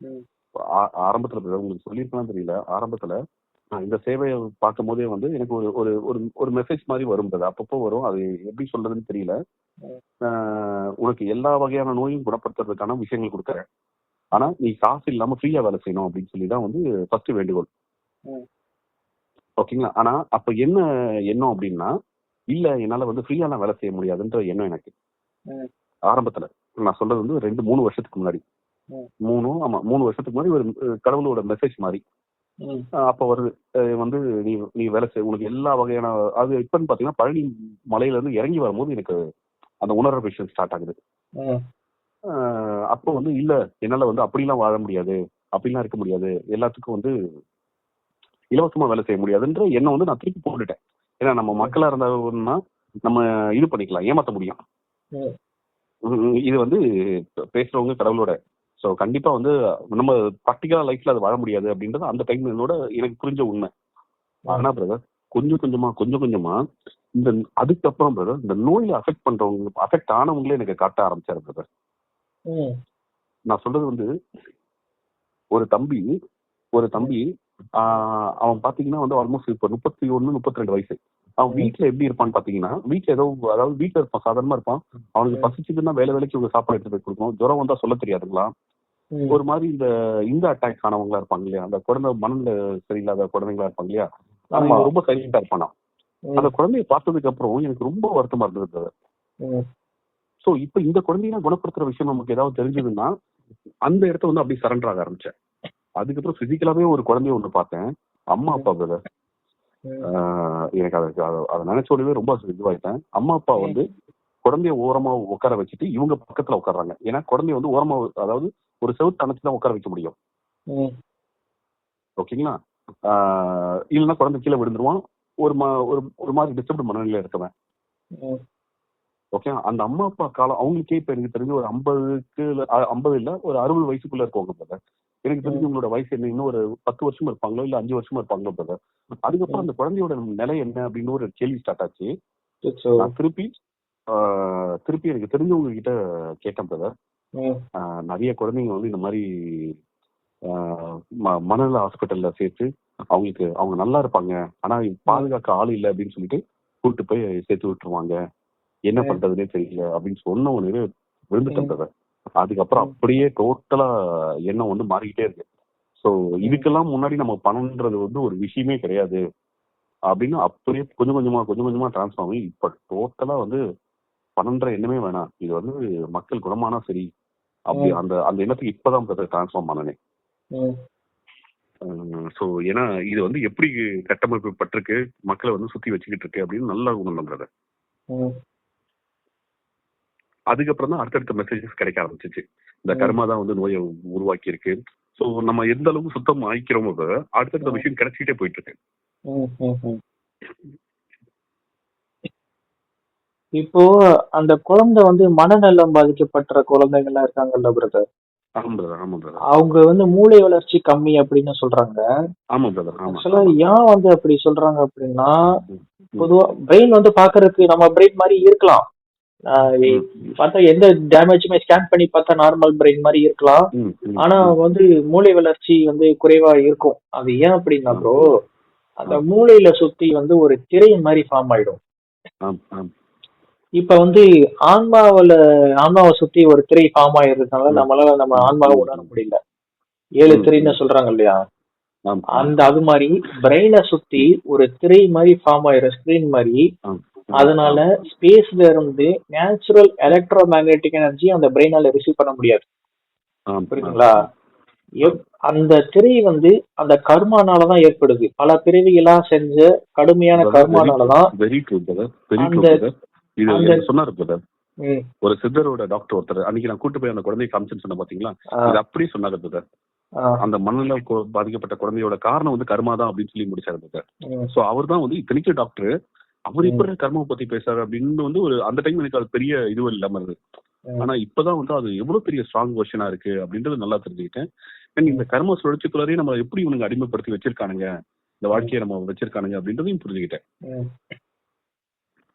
ம். ஆரம்பத்துல brother, உங்களுக்கு சொல்லியிருக்கலாம் தெரியல. ஆரம்பத்துல நான் இந்த சேவையை பார்க்கும் போதே வந்து எனக்கு ஒரு ஒரு ஒரு ஒரு மெசேஜ் மாதிரி வரும் brother. அப்பப்போ வரும். அது எப்படி சொல்றதுன்னு தெரியல. ம். உனக்கு எல்லா வகையான நோயும் குணப்படுத்துறதுக்கான விஷயங்கள் கொடுக்குறேன். ஆனா நீ காசு இல்லாம ஃப்ரீயா வேலை செய்யணும் அப்படின்னு சொல்லி தான் வந்து ஃபர்ஸ்ட் வேண்டுகோள். ம். ஓகேங்களா? ஆனா அப்ப என்ன எண்ணம் அப்படின்னா, இல்ல என்னால வந்து ஃப்ரீயாலாம் வேலை செய்ய முடியாதுன்ற எண்ணம் எனக்கு ம். ஆரம்பத்துல. நான் சொல்றது வந்து 2-3 வருஷத்துக்கு முன்னாடி. ம். 3 வருஷத்துக்கு முன்னாடி ஒரு கடவுளோட மெசேஜ் மாதிரி ம். அப்ப வருது. வந்து நீ நீ வேலை செய், உனக்கு எல்லா வகையான அது இப்பன்னு பாத்தீங்கன்னா பழனி மலையில இருந்து இறங்கி வரும்போது எனக்கு அந்த உணர்ற விஷயம் ஸ்டார்ட் ஆகுது. ம். அப்போ வந்து இல்ல என்னால வந்து அப்படிலாம் வாழ முடியாது, அப்படிலாம் இருக்க முடியாது, எல்லாத்துக்கும் வந்து இலவசமா வேலை செய்ய முடியாதுன்ற எண்ணம் வந்து நான் திருப்பி போட்டுட்டேன். ஏன்னா நம்ம மக்களா இருந்தாங்கன்னா நம்ம இது பண்ணிக்கலாம், ஏமாத்த முடியும். ம். இது வந்து பேசுறவங்க கடவுளோட. ஸோ கண்டிப்பா வந்து நம்ம ப்ராக்டிக்கலா லைஃப்ல அது வாழ முடியாது அப்படின்றது அந்த டைம் என்னோட எனக்கு புரிஞ்ச உண்மை. ஆனா பிரதர் கொஞ்சம் கொஞ்சமா இந்த அதுக்கப்புறம் பிரதர் இந்த நோயில அஃபெக்ட் ஆனவங்களே எனக்கு காட்ட ஆரம்பிச்சாரு பிரதர். ம். நான் சொல்றது வந்து ஒரு தம்பி அவன் பாத்தீங்கன்னா வந்து ஆல்மோஸ்ட் இப்ப 31-32 வயசு. அவன் வீட்டுல எப்படி இருப்பான்னு பாத்தீங்கன்னா, வீட்டுல ஏதோ அதாவது வீட்டுல இருப்பான், சாதாரணமா இருப்பான். அவனுக்கு பசிச்சதுன்னா வேலைக்கு இவங்க சாப்பாடு எடுத்து போய் கொடுக்கணும். ஜுரம் வந்தா சொல்ல தெரியாதுங்களா? ம். ஒரு மாதிரி இந்த அட்டாக் ஆனவங்களா இருப்பாங்க இல்லையா, அந்த குழந்தை மனநில சரியில்லாத குழந்தைங்களா இருப்பாங்க இல்லையா, ஆனா ஆமா. இவன் ரொம்ப சைலண்டா இருப்பானா. ம். அந்த குழந்தைய பார்த்ததுக்கு அப்புறம் எனக்கு ரொம்ப வருத்தமா இருந்தது. ம். சோ இப்ப இந்த குழந்தைய குணப்படுத்துற விஷயம் நமக்கு ஏதாவது தெரிஞ்சதுன்னா அந்த இடத்த வந்து அப்படியே சரண்டர் ஆக ஆரம்பிச்சேன். அதுக்கப்புறம் பிசிக்கலாவே ஒரு குழந்தைய ஒண்ணு பார்த்தேன். அம்மா அப்பா பிரதர். எனக்கு அதை நினைச்ச உடனே ரொம்ப இதுவாயிட்டேன். அம்மா அப்பா வந்து குழந்தைய ஓரமா உட்கார வச்சுட்டு இவங்க பக்கத்துல உட்கார்றாங்க. ஏன்னா குழந்தைய வந்து ஓரமா, அதாவது ஒரு செவுத்து அணைச்சுதான் உட்கார வைக்க முடியும். ஓகேங்களா? இல்லைன்னா குழந்தை கீழே விழுந்துருவான். ஒரு ஒரு மாதிரி டிஸ்டர்ப்டு மனநிலையில இருக்கவன். ஓகே, அந்த அம்மா அப்பா காலம் அவங்களுக்கே இப்ப எனக்கு தெரிஞ்சு ஒரு 50 இல்ல ஒரு 60 வயசுக்குள்ள இருக்கவங்க பிரதர். எனக்கு தெரிஞ்சு உங்களோட வயசு என்ன, இன்னும் ஒரு 10 வருஷமா இருப்பாங்களோ இல்ல 5 வருஷமா இருப்பாங்களோ பிரதர். அதுக்கப்புறம் அந்த குழந்தையோட நிலை என்ன அப்படின்னு ஒரு கேள்வி ஸ்டார்ட் ஆச்சு. நான் திருப்பி எனக்கு தெரிஞ்சவங்க கிட்ட கேட்டேன் பிரதர். நிறைய குழந்தைங்க வந்து இந்த மாதிரி மனநல ஹாஸ்பிட்டல்ல சேர்த்து அவங்க நல்லா இருப்பாங்க, ஆனா பாதுகாக்க ஆள் இல்லை அப்படின்னு சொல்லிட்டு கூப்பிட்டு போய் சேர்த்து விட்டுருவாங்க, என்ன பண்றதுன்னே தெரியல அப்படின்னு சொன்ன உடனே விழுந்துட்டேன் பிரதர். அதுக்கப்புறம் அப்படியே டோட்டலா எண்ணம் வந்து மாறிக்கிட்டே இருக்கு. ஸோ இதுக்கெல்லாம் முன்னாடி நம்ம பணம்ன்றது வந்து ஒரு விஷயமே கிடையாது அப்படின்னு அப்படியே கொஞ்சம் கொஞ்சமா டிரான்ஸ்ஃபார்ம் ஆகி இப்ப டோட்டலா வந்து பணம்ன்ற எண்ணமே வேணாம், இது வந்து மக்கள் குணமானா சரி அப்படி அந்த அந்த எண்ணத்துக்கு இப்பதான் பிரதர் டிரான்ஸ்ஃபார்ம் பண்ணனே. ஸோ ஏன்னா இது வந்து எப்படி கட்டமைப்பு பட்டிருக்கு, மக்களை வந்து சுத்தி வச்சுக்கிட்டு இருக்கு அப்படின்னு நல்லா உணர்ந்தேன் பிரதர். அதுக்கப்புறம் தான் அடுத்தடுத்த மெசேஜஸ் கிடைக்க ஆரம்பிச்சிச்சு. இந்த கர்மா தான் வந்து நோயை உருவாக்கி இருக்கு. ஸோ நம்ம எந்த அளவுக்கு சுத்தம் ஆயிக்கிறோமோ அடுத்தடுத்த விஷயம் கிடைச்சிட்டே போயிட்டு இருக்கு. இப்போ அந்த குழந்தை வந்து மனநலம் பாதிக்கப்பட்ட குழந்தைகள்லாம் இருக்காங்கல்ல பிரதர், அவங்க வந்து மூளை வளர்ச்சி கம்மி அப்படின்னு சொல்றாங்க. ஆக்சுவலா ஏன் வந்து அப்படி சொல்றாங்க அப்படின்னா, பொதுவா பிரெயின் வந்து பாக்குறதுக்கு நம்ம பிரெயின் மாதிரி இருக்கலாம், பார்த்தா எந்த டேமேஜுமே ஸ்கேன் பண்ணி பார்த்தா நார்மல் பிரெயின் மாதிரி இருக்கலாம். ஆனா வந்து மூளை வளர்ச்சி வந்து குறைவா இருக்கும். அது ஏன் அப்படின்னா ப்ரோ, அந்த மூளையில சுத்தி வந்து ஒரு திரை மாதிரி ஃபார்ம் ஆயிடும். இப்ப வந்து ஆன்மாவை சுத்தி ஒரு திரை ஃபார்ம் ஆயிருந்தனால நம்மளால நம்ம ஆன்மாவை உணர முடியல. 7 திரைன்னு சொல்றாங்க இல்லையா, அது மாதிரி பிரெயினை சுத்தி ஒரு திரை மாதிரி ஃபார்ம் ஆயிரும், ஸ்கிரீன் மாதிரி. அதனால ஸ்பேஸ்ல இருந்து நேச்சுரல் எலக்ட்ரோ மேக்னெட்டிக் எனர்ஜி அந்த பிரெயினால ரிசீவ் பண்ண முடியாது. புரியுதுங்களா? அந்த திரை வந்து அந்த கர்மானாலதான் ஏற்படுது. பல பிறவிகளா செஞ்ச கடுமையான கர்மானாலதான் ஒரு சித்தரோட டாக்டர் ஒருத்தர் அன்னைக்கு நான் கூட்டு போய் அந்த குழந்தைய காமிச்சுன்னு சொன்ன பாத்தீங்களா, இது அப்படி சொன்னாங்க பிரதர். அந்த மனநல பாதிக்கப்பட்ட குழந்தையோட காரணம் வந்து கர்மா தான் அப்படின்னு சொல்லி முடிச்சாரு பிரதர். சோ அவர் தான் வந்து இத்தனைக்கு டாக்டர், அவர் எப்படி கர்மாவை பத்தி பேசுறாரு அப்படின்னு வந்து ஒரு அந்த டைம் எனக்கு அது பெரிய இதுவும் இல்லாம இருந்தது. ஆனா இப்பதான் வந்து அது எவ்வளவு பெரிய ஸ்ட்ராங் வெர்ஷனா இருக்கு அப்படின்றது நல்லா தெரிஞ்சுக்கிட்டேன். இந்த கர்ம சுழற்சிக்குள்ளாரையும் நம்ம எப்படி இவனுங்க அடிமைப்படுத்தி வச்சிருக்கானுங்க, இந்த வாழ்க்கையை நம்ம வச்சிருக்கானுங்க அப்படின்றதையும் புரிஞ்சுக்கிட்டேன்.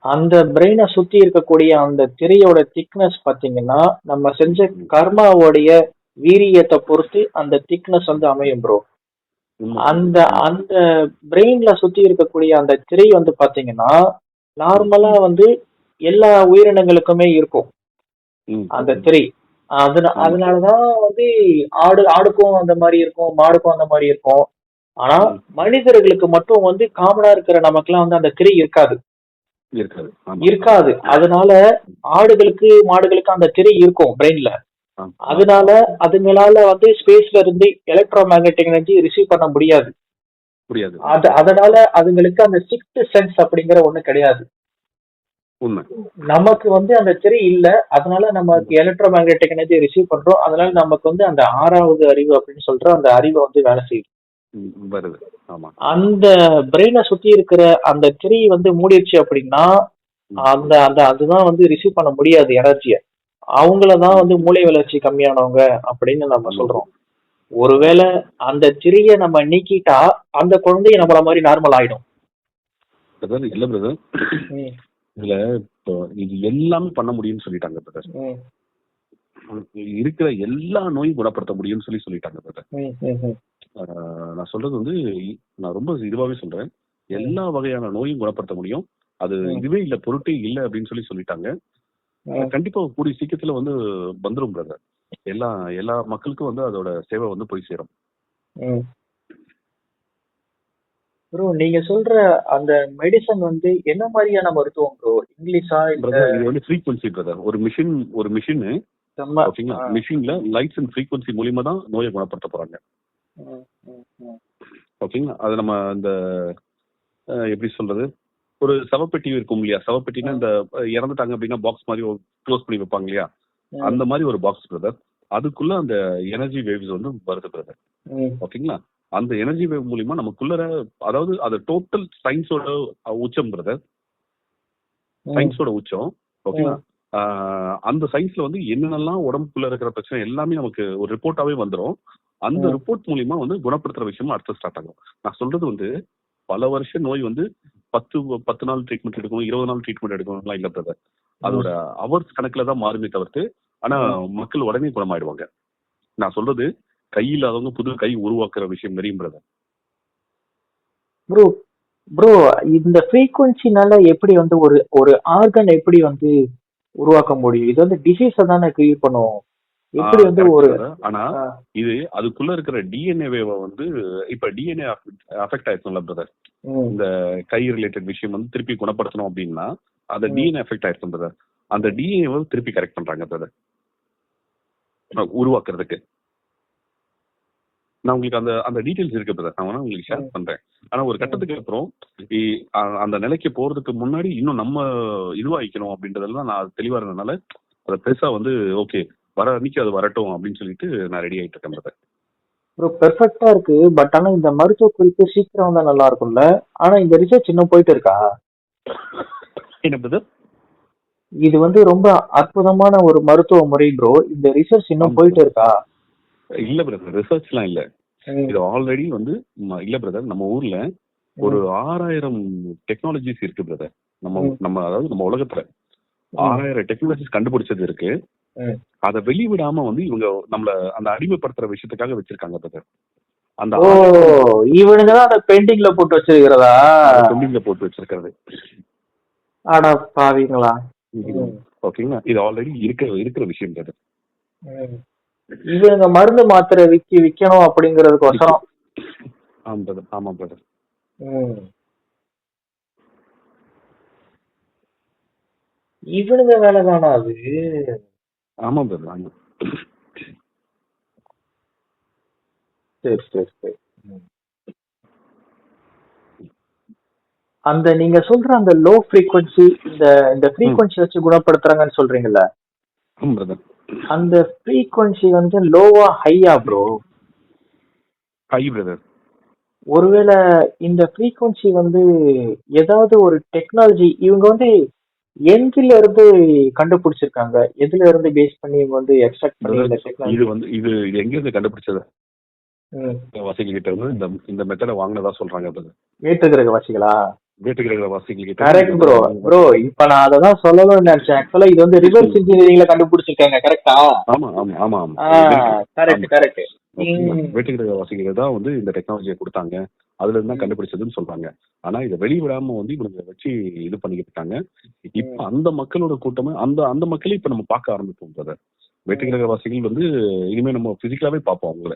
அந்த பிரெயினை சுத்தி இருக்கக்கூடிய அந்த திரையோட திக்னஸ் பாத்தீங்கன்னா நம்ம செஞ்ச கர்மாவோடைய வீரியத்தை பொறுத்து அந்த திக்னஸ் வந்து அமையும் ப்ரோ. அந்த அந்த பிரெயின்ல சுத்தி இருக்கக்கூடிய அந்த திரை வந்து பாத்தீங்கன்னா நார்மலா வந்து எல்லா உயிரினங்களுக்குமே இருக்கும் அந்த திரை. அதனாலதான் வந்து ஆடுக்கும் அந்த மாதிரி இருக்கும், மாடுக்கும் அந்த மாதிரி இருக்கும். ஆனா மனிதர்களுக்கு மட்டும் வந்து காமனா இருக்கிற நமக்குலாம் வந்து அந்த திரை இருக்காது. அதனால ஆடுகளுக்கு மாடுகளுக்கு அந்த திரை இருக்கும் பிரெயின்ல. அதனால அதுங்களால வந்து ஸ்பேஸ்ல இருந்து எலக்ட்ரோ மேக்னெட்டிக் எனர்ஜி ரிசீவ் பண்ண முடியாது. அதனால அதுங்களுக்கு அந்த சிக்ஸ்த் சென்ஸ் அப்படிங்கிற ஒண்ணு கிடையாது. நமக்கு வந்து அந்த திரை இல்ல, அதனால நமக்கு எலக்ட்ரோ மேக்னெட்டிக் எனர்ஜி ரிசீவ் பண்றோம். அதனால நமக்கு வந்து அந்த 6வது அறிவு அப்படின்னு சொல்ற அந்த அறிவை வந்து வேலை செய்யுது. அந்த பிரெயினை சுத்தி இருக்கிற அந்த திரை வந்து மூடிடுச்சு அப்படின்னா அந்த அந்த அதுதான் வந்து ரிசீவ் பண்ண முடியாது எனர்ஜிய. அவங்களதான் வந்து மூளை வளர்ச்சி கம்மியானவங்க அப்படின்னு நம்ம சொல்றோம். ஒருவேளை அந்த திரைய நம்ம நீக்கிட்டா அந்த குழந்தைய நம்மள மாதிரி நார்மல் ஆயிடும். இல்ல பிரதர், இதுல இப்போ இது எல்லாமே பண்ண முடியும்னு சொல்லிட்டாங்க பிரதர். இருக்கிற எல்லா நோயும் குணப்படுத்த முடியும்னு சொல்லிட்டாங்க பிரதர். நான் சொல்றது வந்து நான் ரொம்ப இதுவாவே சொல்றேன். எல்லா வகையான நோயும் குணப்படுத்த முடியும். அது இதுவே இல்ல, பொருட்டே இல்ல அப்படின்னு சொல்லிட்டாங்க. கண்டிப்பா கூடிய சீக்கிரத்துல வந்து வந்துரும் பிரதர். எல்லா மக்களுக்கும் வந்து அதோட சேவை வந்து போய் சேரும். ப்ரோ நீங்க சொல்ற அந்த மெடிசன் வந்து என்ன மாதிரியான மருத்துவம் ப்ரோ? இங்கிலீஷா? இது வந்து ஃப்ரீக்வன்சி பிரதர். ஒரு மிஷின் ஓகேங்களா, மிஷின்ல லைட்ஸ் அண்ட் ஃப்ரீக்வன்சி மூலியமா தான் நோயை குணப்படுத்த போறாங்க. ஓகேங்களா, அது நம்ம இந்த எப்படி சொல்றது, ஒரு சவப்பெட்டி இருக்கும் இல்லையா, சவப்பெட்டினா இந்த இறந்துட்டாங்க அப்படின்னா பாக்ஸ் மாதிரி க்ளோஸ் பண்ணி வைப்பாங்க இல்லையா, அந்த மாதிரி ஒரு பாக்ஸ் பிரதர். அதுக்குள்ள அந்த எனர்ஜி வேவ்ஸ் வந்து வருது பிரதர். ஓகேங்களா, அந்த எனர்ஜி வேவ் மூலியமா நமக்குள்ள, அதாவது அது டோட்டல் சயின்ஸோட உச்சம் பிரதர், சயின்ஸோட உச்சம். ஓகேங்களா, அந்த சயின்ஸ்ல வந்து என்னென்னலாம் உடம்புக்குள்ள இருக்கிற பிரச்சனை எல்லாமே நமக்கு ஒரு ரிப்போர்ட்டாவே வந்துடும். அந்த ரிப்போர்ட் மூலியமா வந்து குணப்படுத்துற விஷயமும் அடுத்து ஸ்டார்ட் ஆகும். நான் சொல்றது வந்து பல வருஷ நோய் வந்து 10 நாள் ட்ரீட்மெண்ட் எடுக்கணும், 20 நாள் ட்ரீட்மெண்ட் எடுக்கணும்லாம் இல்ல பிரதர். அதோட அவர்ஸ் கணக்குல தான் மாறுமே தவிர்த்து, ஆனா மக்கள் உடனே குணமாயிடுவாங்க. நான் சொல்றது கையில்லாதவங்க புது கை உருவாக்குற விஷயம் தெரியும் பிரதர். ப்ரோ இந்த ஃப்ரீக்வன்சினால எப்படி வந்து ஒரு ஆர்கன் எப்படி வந்து உருவாக்க முடியும்? இது வந்து டிசீஸ தானே கிரியேட் பண்ணும். எப்படி வந்து ஒரு ஆனா இது அதுக்குள்ள இருக்கிற டிஎன்ஏ வந்து இப்ப டிஎன்ஏ அஃபெக்ட் ஆயிருக்கும்ல பிரதர், இந்த கை ரிலேட்டட் விஷயம் வந்து திருப்பி குணப்படுத்தணும் அப்படின்னா அந்த டிஎன்ஏ அஃபெக்ட் ஆயிருக்கும் பிரதர். அந்த டிஎன்ஏ வந்து திருப்பி கரெக்ட் பண்றாங்க பிரதர் உருவாக்குறதுக்கு. நான் உங்களுக்கு அந்த டீடைல்ஸ் இருக்கு பிரதர், நான் வேணா உங்களுக்கு ஷேர் பண்றேன். ஆனா ஒரு கட்டத்துக்கு அப்புறம் அந்த நிலைக்கு போறதுக்கு முன்னாடி இன்னும் நம்ம இதுவாகிக்கணும் அப்படின்றதெல்லாம் நான் தெளிவா இருந்ததுனால அதை பெருசா வந்து ஓகே வர அன்னைக்கு அது வரட்டும் அப்படின்னு சொல்லிட்டு நான் ரெடி ஆயிட்டு இருக்கேன் பிரதர். ப்ரோ பெர்ஃபெக்ட்டா இருக்கு. பட் ஆனா இந்த மருத்துவ குறிப்பு சீக்கிரம் வந்தா நல்லா இருக்கும்ல. ஆனா இந்த ரிசர்ச் இன்னும் போயிட்டு இருக்கா? என்ன பிரதர்? இது வந்து ரொம்ப அற்புதமான ஒரு மருத்துவ முறை ப்ரோ. இந்த ரிசர்ச் இன்னும் போயிட்டு இருக்கா? இல்ல பிரதர், ரிசர்ச்லாம் இல்ல. இது ஆல்ரெடி வந்து இல்ல பிரதர், நம்ம ஊர்ல ஒரு 6000 டெக்னாலஜிஸ் இருக்கு பிரதர். நம்ம அதாவது நம்ம உலகத்துல 6000 டெக்னாலஜிஸ் கண்டுபிடிச்சது இருக்கு. அதை வெளிவிடாம வந்து இவங்க நம்மள அந்த அடிமைப்படுத்துற விஷயத்துக்காக வச்சிருக்காங்க பிரதர். அந்த இவனுங்க தான் அந்த பெண்டிங்ல போட்டு வச்சிருக்கிறதா? பெண்டிங்ல போட்டு வச்சிருக்கிறது. அட பாவீங்களா. ஓகேங்களா, இது ஆல்ரெடி இருக்கிற விஷயம் பிரதர். இவங்க மருந்து மாத்திரை விக்கணும் அப்படிங்கறதுக்கோசரம். ஆமா பிரதர். இவனுங்க வேலைதானா அது? ஆமா பிரதர், ஆமா. சரி சரி சரி. அந்த நீங்க சொல்ற அந்த லோ ஃப்ரீக்வன்சி இந்த ஃப்ரீக்வன்சி வச்சு குணப்படுத்துறாங்கன்னு சொல்றீங்கல்ல, அந்த ஃப்ரீக்வன்சி வந்து லோவா ஹையா ப்ரோ? High brother. ஒருவேளை இந்த ஃப்ரீக்வன்சி வந்து ஏதாவது ஒரு டெக்னாலஜி இவங்க வந்து எதுல இருந்து கண்டுபிடிச்சிருக்காங்க? எதுல இருந்து பேஸ் பண்ணி இவங்க வந்து எக்ஸ்ட்ராக்ட் பண்ணி இந்த டெக்னாலஜி இது எங்க இருந்து கண்டுபிடிச்சது? வாசிகள் கிட்ட இருந்து இந்த மெத்தட வாங்கினதா சொல்றாங்க. வேற்று கிரக வாசிகளா? வேற்றுக்கிரக வாசிகளுக்கு கரெக்ட் ப்ரோ. ப்ரோ இப்ப நான் அததான் சொல்லணும்னு நினைச்சேன். ஆக்சுவலா இது வந்து ரிவர்ஸ் இன்ஜினியரிங்ல கண்டுபிடிச்சிருக்காங்க. கரெக்டா? ஆமா ஆமா ஆமா ஆமா கரெக்ட் கரெக்ட். வேற்றுக்கிரக வாசிகள் தான் வந்து இந்த டெக்னாலஜியை கொடுத்தாங்க, அதுல இருந்து தான் கண்டுபிடிச்சதுன்னு சொல்றாங்க. ஆனா இதை வெளிவிடாம வந்து இவங்க வச்சு இது பண்ணிக்கிட்டு இருக்காங்க. இப்ப அந்த மக்களோட கூட்டமே அந்த அந்த மக்களே இப்ப நம்ம பார்க்க ஆரம்பிப்போம் பிரதர். வேற்றுக்கிரக வாசிகள் வந்து இனிமே நம்ம பிசிக்கலாவே பார்ப்போம் அவங்கள.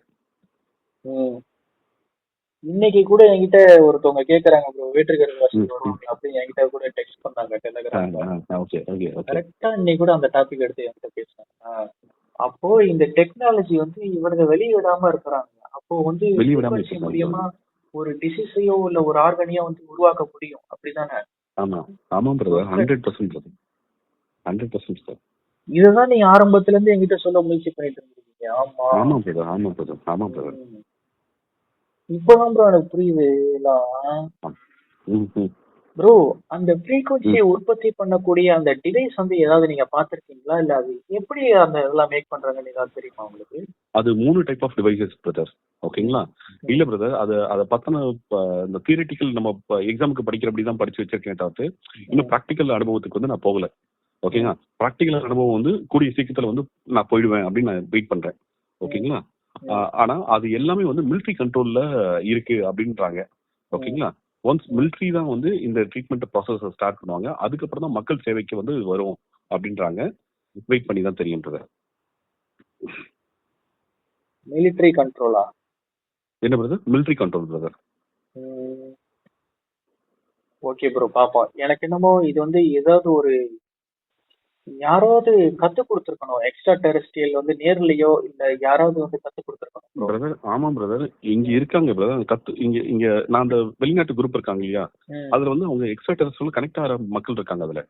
இன்னைக்கு கூட என்கிட்ட ஒருத்தவங்க கேக்குறாங்க ப்ரோ, வேற்றுக்கிரக வாசிகள் வருவாங்க அப்படின்னு என்கிட்ட கூட டெக்ஸ்ட் பண்ணாங்க டெலிகிராம்ல. கரெக்டா இன்னைக்கு கூட அந்த டாபிக் எடுத்து என்கிட்ட பேசுனாங்க. அப்போ இந்த டெக்னாலஜி வந்து இவனுங்க வெளியிடாம இருக்கிறாங்க. அப்போ வந்து மூலியமா ஒரு டிசீஸையோ இல்ல ஒரு ஆர்கனையோ வந்து உருவாக்க முடியும். அப்படிதானே? ஆமா ஆமா பிரதர், 100% 100%. இதுதான் நீங்க ஆரம்பத்துல இருந்து என்கிட்ட சொல்ல முயற்சி பண்ணிட்டு இருக்கீங்க. ஆமா ஆமா பிரதர், ஆமா பிரதர், ஆமா பிரதர். இப்பதான் ப்ரோ எனக்கு புரியுது எல்லாம். ப்ரோ அந்த ஃப்ரீக்வன்சியை உற்பத்தி பண்ணக்கூடிய அந்த டிவைஸ் வந்து ஏதாவது நீங்க பாத்திருக்கீங்களா? இல்ல அது எப்படி அந்த இதெல்லாம் மேக் பண்றாங்கன்னு ஏதாவது தெரியுமா உங்களுக்கு? அது 3 டைப் ஆஃப் டிவைசஸ் பிரதர். ஓகேங்களா? இல்ல பிரதர், அதை பத்தின இந்த தியரிட்டிக்கல் நம்ம எக்ஸாமுக்கு படிக்கிற அப்படி தான் படிச்சு வச்சிருக்கேன் தவிர்த்து இன்னும் ப்ராக்டிக்கல் அனுபவத்துக்கு வந்து நான் போகல. ஓகேங்களா? ப்ராக்டிக்கல் அனுபவம் வந்து கூடிய சீக்கிரத்துல வந்து நான் போயிடுவேன் அப்படின்னு நான் வெயிட் பண்றேன். ஓகேங்களா? ஆனா அது எல்லாமே வந்து மிலிட்ரி கண்ட்ரோல்ல இருக்கு அப்படின்றாங்க. ஓகேங்களா? ஒன்ஸ் மிலிட்ரி தான் வந்து இந்த ட்ரீட்மெண்ட் ப்ராசஸ் ஸ்டார்ட் பண்ணுவாங்க, அதுக்கப்புறம் தான் மக்கள் சேவைக்கு வந்து வரும் அப்படின்றாங்க. வெயிட் பண்ணி தான் தெரியும்ன்றத. மிலிட்ரி கண்ட்ரோலா? என்ன brother? Military control brother. Okay bro, பாப்போம். எனக்கு என்னமோ இது வந்து ஏதாவது ஒரு யாராவது கத்து கொடுத்துருக்கணும். எக்ஸ்ட்ரா டெரஸ்ட்ரியல் வந்து நேர்லயோ இல்ல யாராவது வந்து கத்து கொடுத்துருக்கணும் பிரதர். ஆமா பிரதர், இங்க இருக்காங்க பிரதர். இங்க இங்க நான் அந்த வெளிநாட்டு குரூப் இருக்காங்க இல்லையா, அதுல வந்து அவங்க எக்ஸ்ட்ரா டெரஸ்ட்ரியல் கனெக்ட் ஆகிற மக்கள் இருக்காங்க அதுல.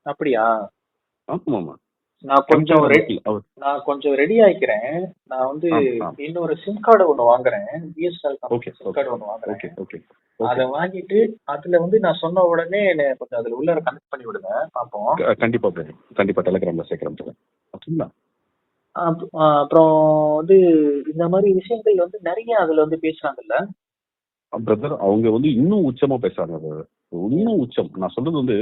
அப்படியா? ஆமா ஆமா. நான் கொஞ்சம் ரெடி ஆயிக்கிறேன். நான் வந்து இன்னொரு சிம் கார்டு ஒண்ணு வாங்குறேன். பிஎஸ்என்எல் சிம் கார்டு ஒண்ணு வாங்குறேன். அத வாங்கிட்டு அதுல வந்து நான் சொன்ன உடனே கொஞ்சம் அதுல உள்ள கனெக்ட் பண்ணி விடுங்க பாப்போம். கண்டிப்பா கண்டிப்பா டெலிகிராம்ல சேர்க்கிறேன். ஓகேங்களா? அப்புறம் வந்து இந்த மாதிரி விஷயங்கள் வந்து நிறைய அதுல வந்து பேசுறாங்கல்ல பிரதர். அவங்க வந்து இன்னும் உச்சமா பேசுறாங்க. இன்னும் உச்சம். நான் சொல்றது வந்து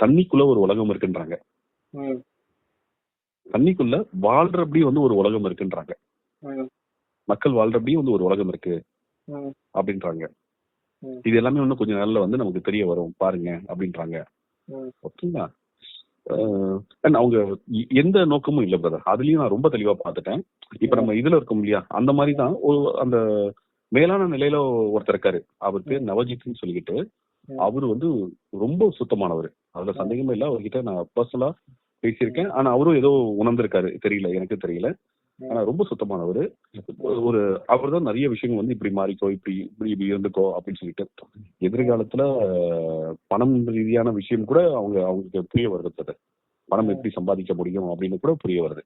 தண்ணிக்குள்ள ஒரு உலகம் இருக்குன்றாங்க. தண்ணிக்குள்ள வாழ்றபடி வந்து ஒரு உலகம் இருக்குன்றாங்க. மக்கள் வாழ்றபடி வந்து ஒரு உலகம் இருக்கு அப்படின்றாங்க. இது எல்லாமே இன்னும் கொஞ்சம் நாள்ல வந்து நமக்கு தெரிய வரும் பாருங்க அப்படின்றாங்க. ஓகேங்களா? அவங்க எந்த நோக்கமும் இல்ல பிரதர். அதுலயும் நான் ரொம்ப தெளிவா பார்த்துட்டேன். இப்ப நம்ம இதுல இருக்கோம் இல்லையா, அந்த மாதிரிதான் அந்த மேலான நிலையில ஒருத்தர் இருக்காரு. அவர் பேர் நவஜித்னு சொல்லிக்கிட்டு. அவரு வந்து ரொம்ப சுத்தமானவர், அதுல சந்தேகமே இல்ல. அவர்கிட்ட நான் பர்சனலா பேசியிருக்கேன். ஆனா அவரும் ஏதோ உணர்ந்திருக்காரு, தெரியல, எனக்கு தெரியல. ஆனா ரொம்ப சுத்தமானவர். அவர் தான் நிறைய விஷயங்கள் வந்து இப்படி மாறிக்கோ, இப்படி இப்படி இப்படி இருந்துக்கோ அப்படின்னு சொல்லிட்டு எதிர்காலத்துல பணம் ரீதியான விஷயம் கூட அவங்களுக்கு புரிய வருது. பணம் எப்படி சம்பாதிக்க முடியும் அப்படின்னு கூட புரிய வருது.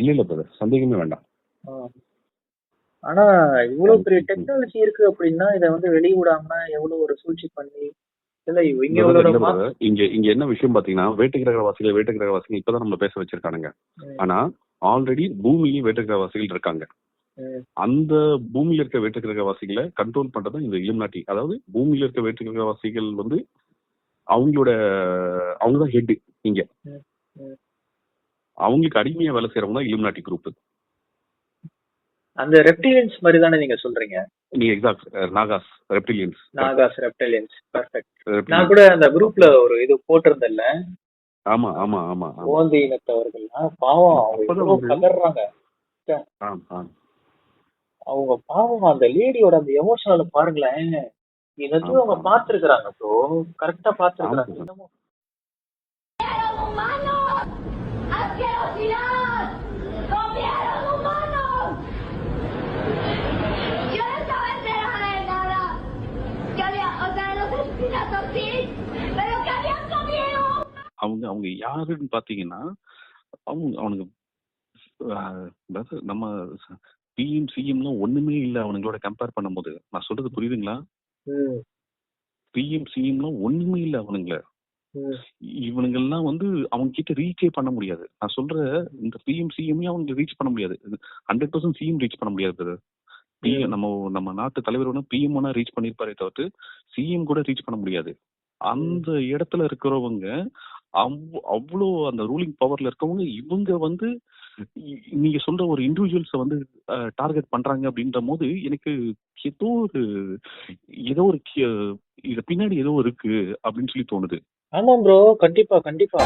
இல்ல பிரதர், சந்தேகமே வேண்டாம். ஆனா இவ்வளவு பெரிய டெக்னாலஜி இருக்கு அப்படின்னா இதை வந்து வெளியிடாம எவ்வளவு ஒரு சூழ்ச்சி பண்ணி இங்க என்ன விஷயம் பாத்தீங்கன்னா, வேற்றுக்கிரக வாசிகள் இப்பதான் நம்ம பேச வச்சிருக்கானுங்க. ஆனா ஆல்ரெடி பூமியிலேயே வேற்றுக்கிரக வாசிகள் இருக்காங்க. அந்த பூமியில இருக்க வேற்றுக்கிரக வாசிகளை கண்ட்ரோல் பண்றது இந்த இலுமினாட்டி. அதாவது பூமியில இருக்க வேற்றுக்கிரக வாசிகள் வந்து அவங்கதான் ஹெட். இங்க அவங்களுக்கு அடிமையா வேலை செய்யறவங்க தான் இலுமினாட்டி குரூப். அந்த ரெப்டிலியன்ஸ் மாதிரி தானே நீங்க சொல்றீங்க? நீங்க எக்ஸாக்ட் நாகாஸ் ரெப்டிலியன்ஸ். பெர்ஃபெக்ட். நான் கூட அந்த குரூப்ல ஒரு இது போட்டிருந்தேன்ல. ஆமா ஆமா ஆமா. ஓந்தி இனத்தவர்கள் பாவம் அவங்க கதறாங்க. அவங்க பாவம் அந்த லேடியோட அந்த எமோஷனல பாருங்களேன். இதெல்லாம் அவங்க பாத்துருக்காங்க ப்ரோ, கரெக்டா பாத்துருக்காங்க. அவங்க யாருன்னு பாத்தீங்கன்னா, அவனுக்கு நம்ம பிஎம் சிஎம்லாம் ஒண்ணுமே இல்ல அவனுங்களோட கம்பேர் பண்ணும்போது. நான் சொல்றது புரியுதுங்களா? பிஎம் சிஎம்லாம் ஒண்ணுமே இல்ல அவனுங்கள. இவனுங்கெல்லாம் வந்து அவங்க கிட்ட ரீச்சே பண்ண முடியாது. நான் சொல்ற இந்த பிஎம் சிஎம் அவங்க ரீச் பண்ண முடியாது. 100% சிஎம் ரீச் பண்ண முடியாது brother. நம்ம நாட்டு தலைவர் பிஎம் ரீச் பண்ணிருப்பாரே தவிர்த்து சிஎம் கூட ரீச் பண்ண முடியாது. அந்த இடத்துல இருக்கிறவங்க அவ்வளோ அந்த ரூலிங் பவர்ல இருக்கவங்க இவங்க வந்து நீங்க சொல்ற ஒரு இண்டிவிஜுவல்ஸ வந்து டார்கெட் பண்றாங்க அப்படின்ற போது எனக்கு ஏதோ ஒரு இது பின்னாடி ஏதோ இருக்கு அப்படின்னு சொல்லி தோணுது. ஆமா ப்ரோ, கண்டிப்பா கண்டிப்பா.